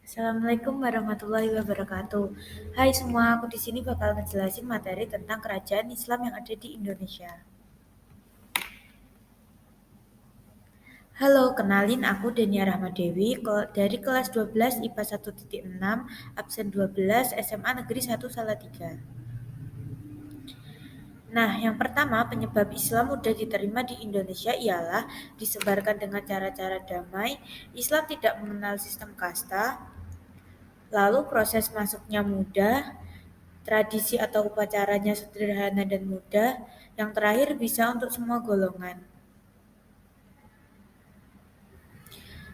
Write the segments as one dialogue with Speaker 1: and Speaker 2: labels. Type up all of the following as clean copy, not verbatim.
Speaker 1: Assalamualaikum warahmatullahi wabarakatuh. Hai semua, aku di sini bakal ngejelasin materi tentang kerajaan Islam yang ada di Indonesia. Halo, kenalin aku Dania Rahmadewi dari kelas 12 IPA 1.6, absen 12 SMA Negeri 1 Salatiga. Nah, yang pertama penyebab Islam mudah diterima di Indonesia ialah disebarkan dengan cara-cara damai. Islam tidak mengenal sistem kasta, lalu proses masuknya mudah, tradisi atau upacaranya sederhana dan mudah. Yang terakhir bisa untuk semua golongan.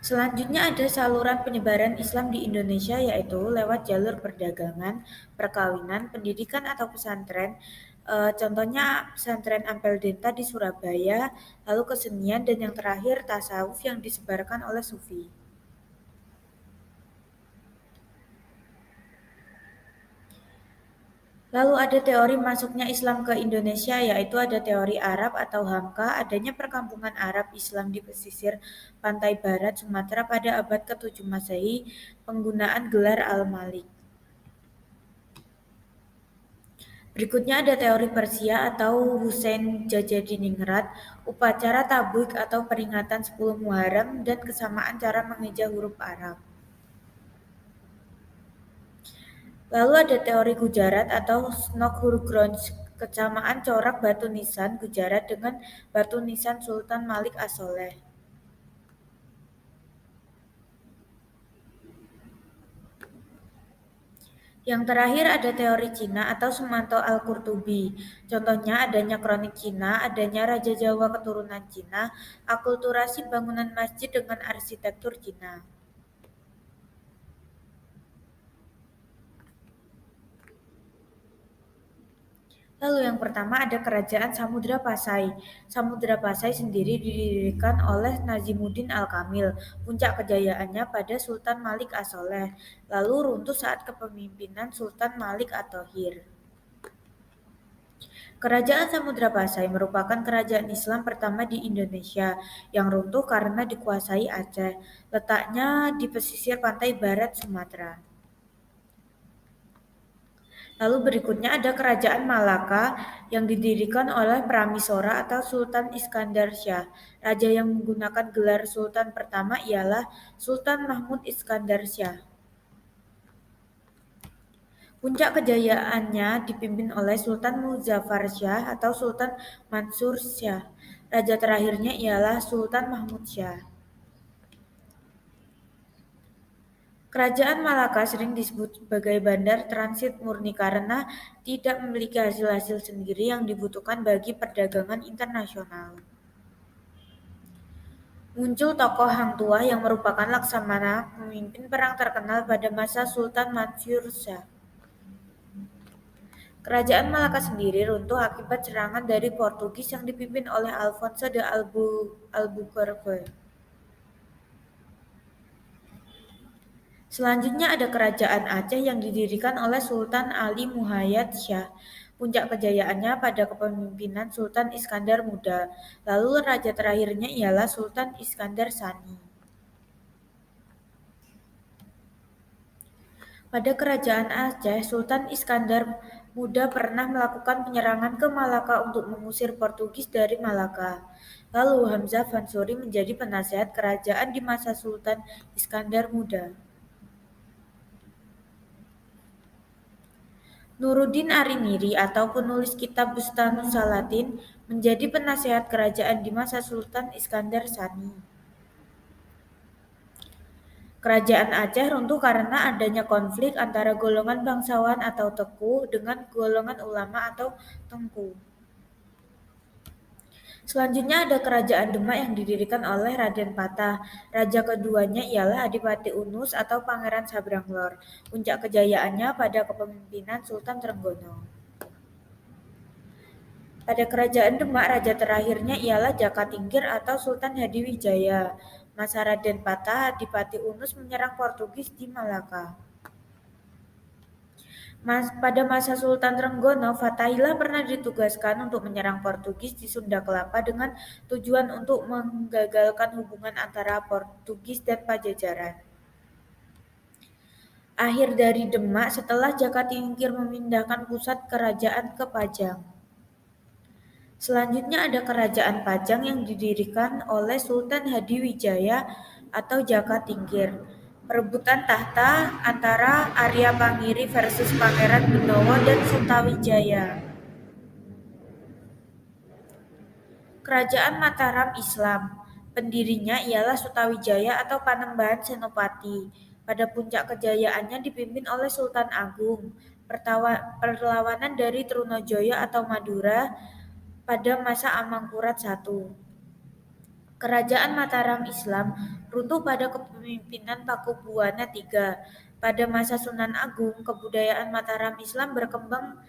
Speaker 1: Selanjutnya ada saluran penyebaran Islam di Indonesia yaitu lewat jalur perdagangan, perkawinan, pendidikan atau pesantren. Contohnya pesantren Ampel Denta di Surabaya, lalu kesenian dan yang terakhir tasawuf yang disebarkan oleh Sufi. Lalu ada teori masuknya Islam ke Indonesia yaitu ada teori Arab atau Hamka, adanya perkampungan Arab Islam di pesisir pantai barat Sumatera pada abad ke-7 Masehi, penggunaan gelar Al-Malik. Berikutnya ada teori Persia atau Hussein Jajadiningrat, upacara tablik atau peringatan 10 Muharram dan kesamaan cara mengeja huruf Arab. Lalu ada teori Gujarat atau Snokhrunch, kesamaan corak batu nisan Gujarat dengan batu nisan Sultan Malik As-Soleh. Yang terakhir ada teori Cina atau Sumanto Al-Qurtubi. Contohnya adanya kronik Cina, adanya Raja Jawa keturunan Cina, akulturasi bangunan masjid dengan arsitektur Cina. Lalu yang pertama ada Kerajaan Samudra Pasai. Samudra Pasai sendiri didirikan oleh Nazimuddin Al-Kamil. Puncak kejayaannya pada Sultan Malik As-Soleh. Lalu runtuh saat kepemimpinan Sultan Malik At-Thohir. Kerajaan Samudra Pasai merupakan kerajaan Islam pertama di Indonesia yang runtuh karena dikuasai Aceh. Letaknya di pesisir pantai barat Sumatera. Lalu berikutnya ada Kerajaan Malaka yang didirikan oleh Paramisora atau Sultan Iskandar Syah. Raja yang menggunakan gelar Sultan pertama ialah Sultan Mahmud Iskandar Syah. Puncak kejayaannya dipimpin oleh Sultan Muzaffar Syah atau Sultan Mansur Syah. Raja terakhirnya ialah Sultan Mahmud Syah. Kerajaan Malaka sering disebut sebagai bandar transit murni karena tidak memiliki hasil-hasil sendiri yang dibutuhkan bagi perdagangan internasional. Muncul tokoh Hang Tuah yang merupakan laksamana pemimpin perang terkenal pada masa Sultan Mansur Syah. Kerajaan Malaka sendiri runtuh akibat serangan dari Portugis yang dipimpin oleh Alfonso de Albuquerque. Selanjutnya ada Kerajaan Aceh yang didirikan oleh Sultan Ali Muhayyad Syah. Puncak kejayaannya pada kepemimpinan Sultan Iskandar Muda. Lalu raja terakhirnya ialah Sultan Iskandar Sani. Pada Kerajaan Aceh, Sultan Iskandar Muda pernah melakukan penyerangan ke Malaka untuk mengusir Portugis dari Malaka. Lalu Hamzah Fansuri menjadi penasehat kerajaan di masa Sultan Iskandar Muda. Nuruddin Arimiri atau penulis kitab Bustanus Salatin menjadi penasehat kerajaan di masa Sultan Iskandar Sani. Kerajaan Aceh runtuh karena adanya konflik antara golongan bangsawan atau teku dengan golongan ulama atau tengku. Selanjutnya ada Kerajaan Demak yang didirikan oleh Raden Patah. Raja keduanya ialah Adipati Unus atau Pangeran Sabranglor. Puncak kejayaannya pada kepemimpinan Sultan Trenggono. Pada Kerajaan Demak, raja terakhirnya ialah Jaka Tingkir atau Sultan Hadiwijaya. Masa Raden Patah, Adipati Unus menyerang Portugis di Malaka. Pada masa Sultan Trenggono, Fathaillah pernah ditugaskan untuk menyerang Portugis di Sunda Kelapa dengan tujuan untuk menggagalkan hubungan antara Portugis dan Pajajaran. Akhir dari Demak setelah Jaka Tingkir memindahkan pusat kerajaan ke Pajang. Selanjutnya ada Kerajaan Pajang yang didirikan oleh Sultan Hadiwijaya atau Jaka Tingkir. Perebutan tahta antara Arya Pangiri versus Pangeran Benowo dan Sutawijaya. Kerajaan Mataram Islam. Pendirinya ialah Sutawijaya atau Panembahan Senopati. Pada puncak kejayaannya dipimpin oleh Sultan Agung. Perlawanan dari Trunojoyo atau Madura pada masa Amangkurat I. Kerajaan Mataram Islam runtuh pada kepemimpinan Pakubuwana III. Pada masa Sunan Agung, kebudayaan Mataram Islam berkembang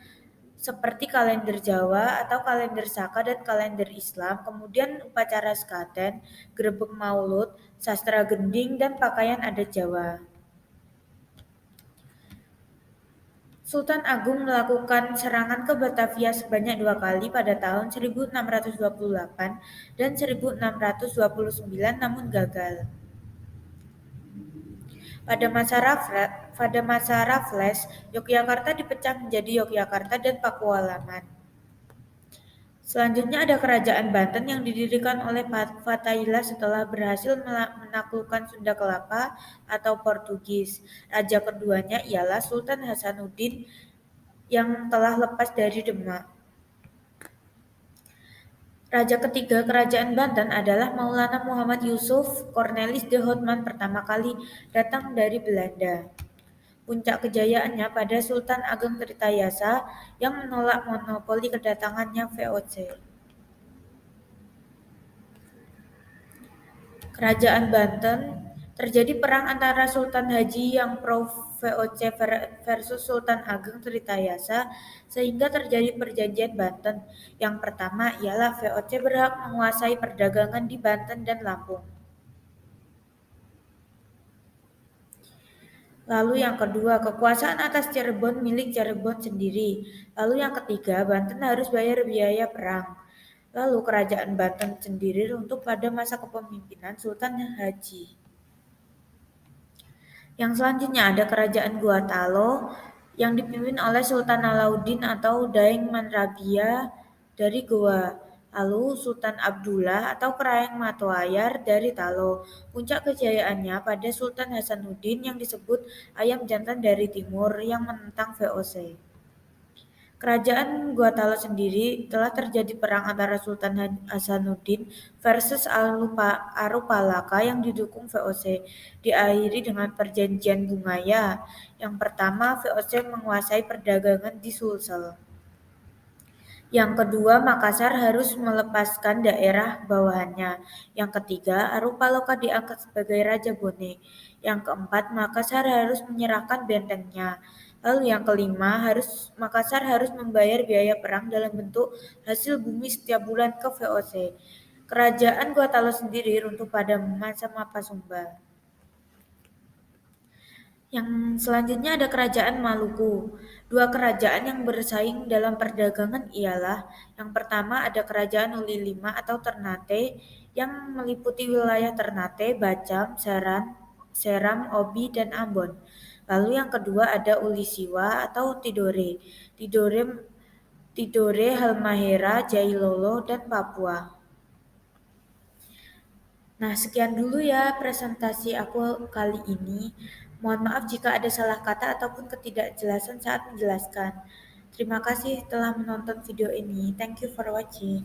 Speaker 1: seperti kalender Jawa atau kalender Saka dan kalender Islam, kemudian upacara sekaten, grebeg maulud, sastra gending, dan pakaian adat Jawa. Sultan Agung melakukan serangan ke Batavia sebanyak 2 kali pada tahun 1628 dan 1629 namun gagal. Pada masa Raffles, Yogyakarta dipecah menjadi Yogyakarta dan Pakualaman. Selanjutnya ada Kerajaan Banten yang didirikan oleh Fathaillah setelah berhasil menaklukkan Sunda Kelapa atau Portugis. Raja keduanya ialah Sultan Hasanuddin yang telah lepas dari Demak. Raja ketiga Kerajaan Banten adalah Maulana Muhammad Yusuf Cornelis de Houtman pertama kali datang dari Belanda. Puncak kejayaannya pada Sultan Ageng Tirtayasa yang menolak monopoli kedatangannya VOC. Kerajaan Banten terjadi perang antara Sultan Haji yang pro VOC versus Sultan Ageng Tirtayasa sehingga terjadi perjanjian Banten. Yang pertama ialah VOC berhak menguasai perdagangan di Banten dan Lampung. Lalu yang kedua, kekuasaan atas Cirebon milik Cirebon sendiri. Lalu yang ketiga, Banten harus bayar biaya perang. Lalu kerajaan Banten sendiri runtuh pada masa kepemimpinan Sultan Haji. Yang selanjutnya ada kerajaan Guatalo yang dipimpin oleh Sultan Alauddin atau Daeng Manrabia dari Goa. Lalu Sultan Abdullah atau Kraeng Matoayar dari Talo. Puncak kejayaannya pada Sultan Hasanuddin yang disebut ayam jantan dari timur yang menentang VOC. Kerajaan Guatalo sendiri telah terjadi perang antara Sultan Hasanuddin versus Arupalaka yang didukung VOC, diakhiri dengan perjanjian Bungaya. Yang pertama, VOC menguasai perdagangan di Sulsel. Yang kedua, Makassar harus melepaskan daerah bawahannya. Yang ketiga, Arupaloka diangkat sebagai Raja Bone. Yang keempat, Makassar harus menyerahkan bentengnya. Lalu yang kelima, Makassar harus membayar biaya perang dalam bentuk hasil bumi setiap bulan ke VOC. Kerajaan Guatalo sendiri runtuh pada masa Mapasumba. Yang selanjutnya ada Kerajaan Maluku. Dua kerajaan yang bersaing dalam perdagangan ialah yang pertama ada Kerajaan Uli V atau Ternate yang meliputi wilayah Ternate, Bacam, Seram, Obi, dan Ambon. Lalu yang kedua ada Uli Siwa atau Tidore, Halmahera, Jailolo, dan Papua. Nah, sekian dulu ya presentasi aku kali ini. Mohon maaf jika ada salah kata ataupun ketidakjelasan saat menjelaskan. Terima kasih telah menonton video ini. Thank you for watching.